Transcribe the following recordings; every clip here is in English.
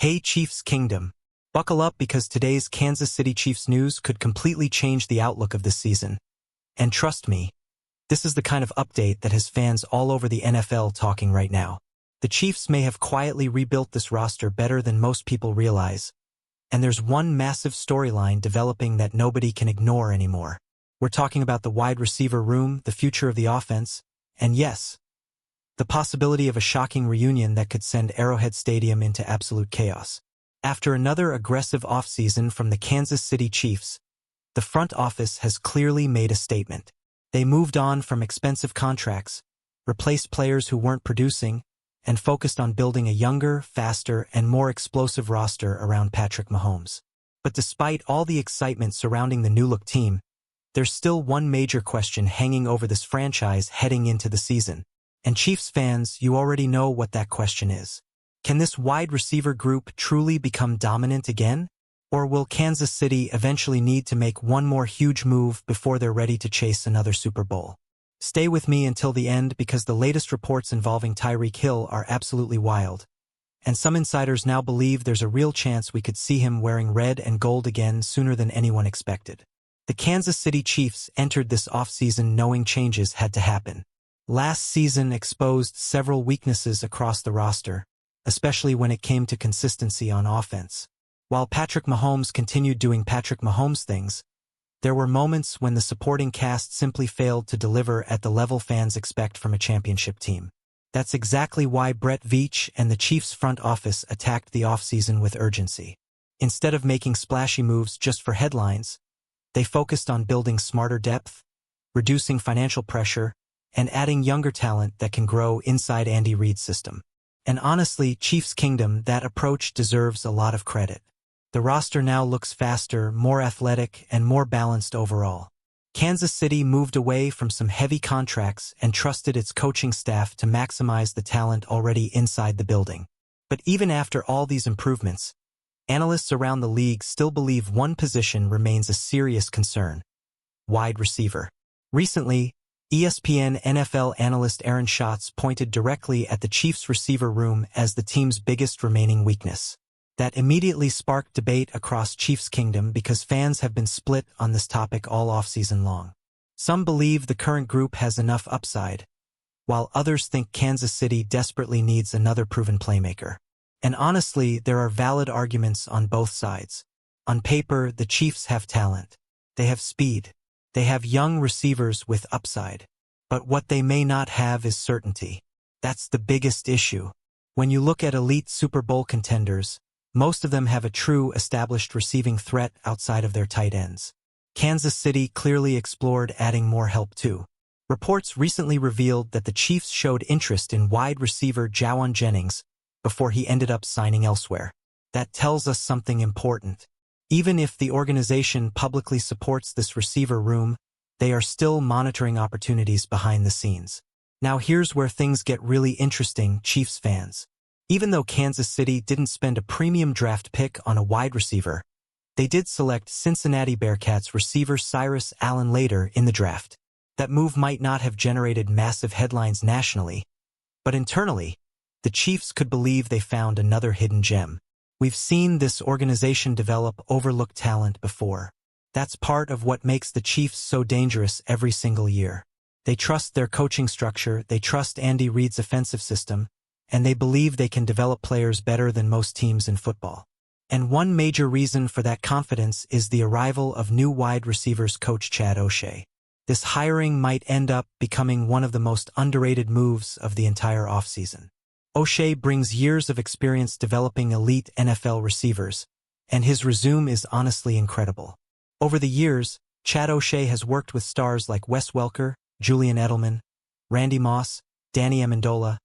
Hey Chiefs Kingdom, buckle up because today's Kansas City Chiefs news could completely change the outlook of this season. And trust me, this is the kind of update that has fans all over the NFL talking right now. The Chiefs may have quietly rebuilt this roster better than most people realize, and there's one massive storyline developing that nobody can ignore anymore. We're talking about the wide receiver room, the future of the offense, and yes, the possibility of a shocking reunion that could send Arrowhead Stadium into absolute chaos. After another aggressive offseason from the Kansas City Chiefs, the front office has clearly made a statement. They moved on from expensive contracts, replaced players who weren't producing, and focused on building a younger, faster, and more explosive roster around Patrick Mahomes. But despite all the excitement surrounding the new-look team, there's still one major question hanging over this franchise heading into the season. And Chiefs fans, you already know what that question is. Can this wide receiver group truly become dominant again? Or will Kansas City eventually need to make one more huge move before they're ready to chase another Super Bowl? Stay with me until the end because the latest reports involving TYREEK Hill are absolutely wild. And some insiders now believe there's a real chance we could see him wearing red and gold again sooner than anyone expected. The Kansas City Chiefs entered this offseason knowing changes had to happen. Last season exposed several weaknesses across the roster, especially when it came to consistency on offense. While Patrick Mahomes continued doing Patrick Mahomes things, there were moments when the supporting cast simply failed to deliver at the level fans expect from a championship team. That's exactly why Brett Veach and the Chiefs front office attacked the offseason with urgency. Instead of making splashy moves just for headlines, they focused on building smarter depth, reducing financial pressure, and adding younger talent that can grow inside Andy Reid's system. And honestly, Chiefs Kingdom, that approach deserves a lot of credit. The roster now looks faster, more athletic, and more balanced overall. Kansas City moved away from some heavy contracts and trusted its coaching staff to maximize the talent already inside the building. But even after all these improvements, analysts around the league still believe one position remains a serious concern: wide receiver. Recently, ESPN NFL analyst Aaron Schatz pointed directly at the Chiefs' receiver room as the team's biggest remaining weakness. That immediately sparked debate across Chiefs Kingdom because fans have been split on this topic all offseason long. Some believe the current group has enough upside, while others think Kansas City desperately needs another proven playmaker. And honestly, there are valid arguments on both sides. On paper, the Chiefs have talent. They have speed. They have young receivers with upside. But what they may not have is certainty. That's the biggest issue. When you look at elite Super Bowl contenders, most of them have a true established receiving threat outside of their tight ends. Kansas City clearly explored adding more help too. Reports recently revealed that the Chiefs showed interest in wide receiver Jawan Jennings before he ended up signing elsewhere. That tells us something important. Even if the organization publicly supports this receiver room, they are still monitoring opportunities behind the scenes. Now here's where things get really interesting, Chiefs fans. Even though Kansas City didn't spend a premium draft pick on a wide receiver, they did select Cincinnati Bearcats receiver Cyrus Allen later in the draft. That move might not have generated massive headlines nationally, but internally, the Chiefs could believe they found another hidden gem. We've seen this organization develop overlooked talent before. That's part of what makes the Chiefs so dangerous every single year. They trust their coaching structure, they trust Andy Reid's offensive system, and they believe they can develop players better than most teams in football. And one major reason for that confidence is the arrival of new wide receivers coach Chad O'Shea. This hiring might end up becoming one of the most underrated moves of the entire offseason. O'Shea brings years of experience developing elite NFL receivers, and his resume is honestly incredible. Over the years, Chad O'Shea has worked with stars like Wes Welker, Julian Edelman, Randy Moss, Danny Amendola,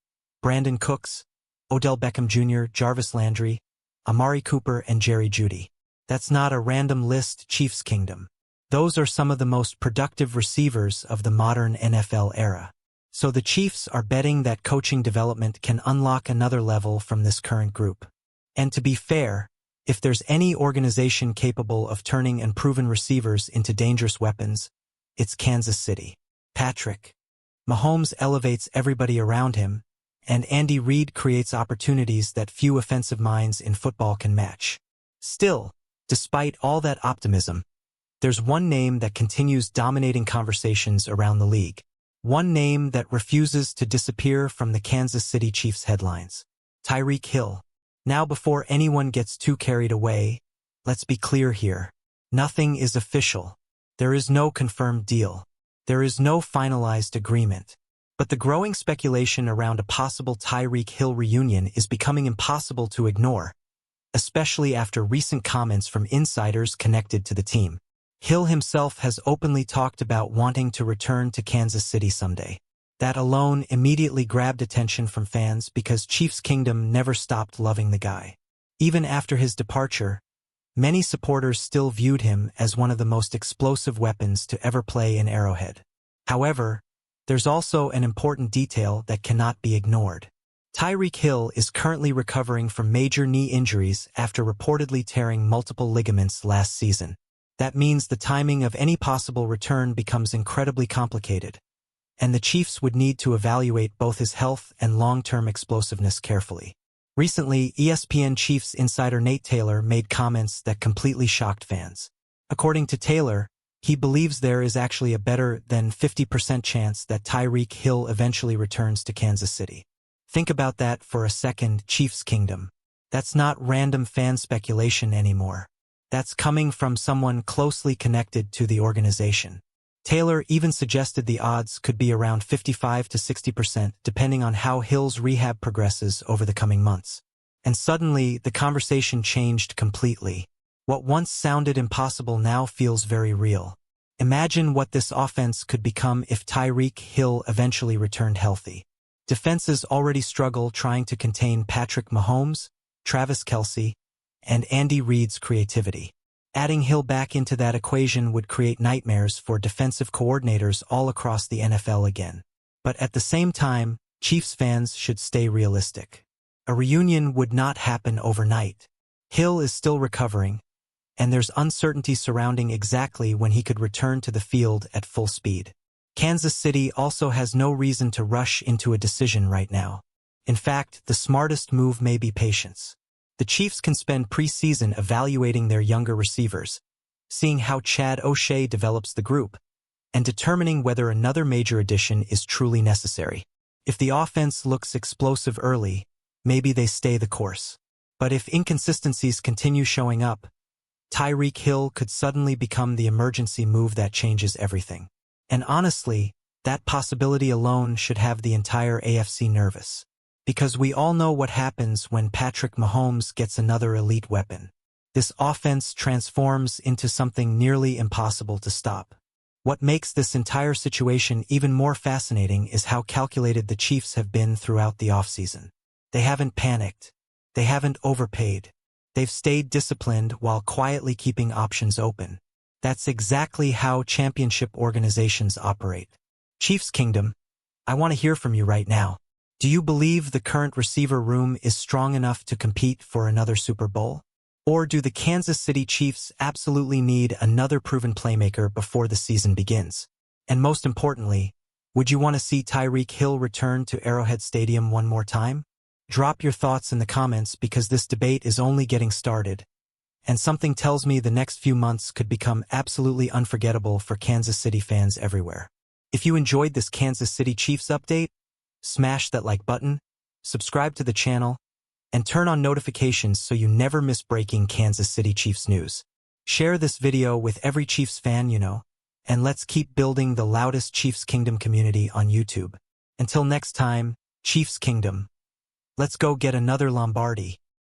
Brandon Cooks, Odell Beckham Jr., Jarvis Landry, Amari Cooper, and Jerry Jeudy. That's not a random list, Chiefs Kingdom. Those are some of the most productive receivers of the modern NFL era. So the Chiefs are betting that coaching development can unlock another level from this current group. And to be fair, if there's any organization capable of turning unproven receivers into dangerous weapons, it's Kansas City. Patrick Mahomes elevates everybody around him, and Andy Reid creates opportunities that few offensive minds in football can match. Still, despite all that optimism, there's one name that continues dominating conversations around the league. One name that refuses to disappear from the Kansas City Chiefs headlines. Tyreek Hill. Now, before anyone gets too carried away, let's be clear here. Nothing is official. There is no confirmed deal. There is no finalized agreement. But the growing speculation around a possible Tyreek Hill reunion is becoming impossible to ignore, especially after recent comments from insiders connected to the team. Hill himself has openly talked about wanting to return to Kansas City someday. That alone immediately grabbed attention from fans because Chiefs Kingdom never stopped loving the guy. Even after his departure, many supporters still viewed him as one of the most explosive weapons to ever play in Arrowhead. However, there's also an important detail that cannot be ignored. Tyreek Hill is currently recovering from major knee injuries after reportedly tearing multiple ligaments last season. That means the timing of any possible return becomes incredibly complicated, and the Chiefs would need to evaluate both his health and long-term explosiveness carefully. Recently, ESPN Chiefs insider Nate Taylor made comments that completely shocked fans. According to Taylor, he believes there is actually a better than 50% chance that Tyreek Hill eventually returns to Kansas City. Think about that for a second, Chiefs Kingdom. That's not random fan speculation anymore. That's coming from someone closely connected to the organization. Taylor even suggested the odds could be around 55 to 60% depending on how Hill's rehab progresses over the coming months. And suddenly, the conversation changed completely. What once sounded impossible now feels very real. Imagine what this offense could become if Tyreek Hill eventually returned healthy. Defenses already struggle trying to contain Patrick Mahomes, Travis Kelce, and Andy Reid's creativity. Adding Hill back into that equation would create nightmares for defensive coordinators all across the NFL again. But at the same time, Chiefs fans should stay realistic. A reunion would not happen overnight. Hill is still recovering, and there's uncertainty surrounding exactly when he could return to the field at full speed. Kansas City also has no reason to rush into a decision right now. In fact, the smartest move may be patience. The Chiefs can spend preseason evaluating their younger receivers, seeing how Chad O'Shea develops the group, and determining whether another major addition is truly necessary. If the offense looks explosive early, maybe they stay the course. But if inconsistencies continue showing up, Tyreek Hill could suddenly become the emergency move that changes everything. And honestly, that possibility alone should have the entire AFC nervous. Because we all know what happens when Patrick Mahomes gets another elite weapon. This offense transforms into something nearly impossible to stop. What makes this entire situation even more fascinating is how calculated the Chiefs have been throughout the offseason. They haven't panicked. They haven't overpaid. They've stayed disciplined while quietly keeping options open. That's exactly how championship organizations operate. Chiefs Kingdom, I want to hear from you right now. Do you believe the current receiver room is strong enough to compete for another Super Bowl? Or do the Kansas City Chiefs absolutely need another proven playmaker before the season begins? And most importantly, would you want to see Tyreek Hill return to Arrowhead Stadium one more time? Drop your thoughts in the comments because this debate is only getting started, and something tells me the next few months could become absolutely unforgettable for Kansas City fans everywhere. If you enjoyed this Kansas City Chiefs update, smash that like button, subscribe to the channel, and turn on notifications so you never miss breaking Kansas City Chiefs news. Share this video with every Chiefs fan you know, and let's keep building the loudest Chiefs Kingdom community on YouTube. Until next time, Chiefs Kingdom. Let's go get another Lombardi.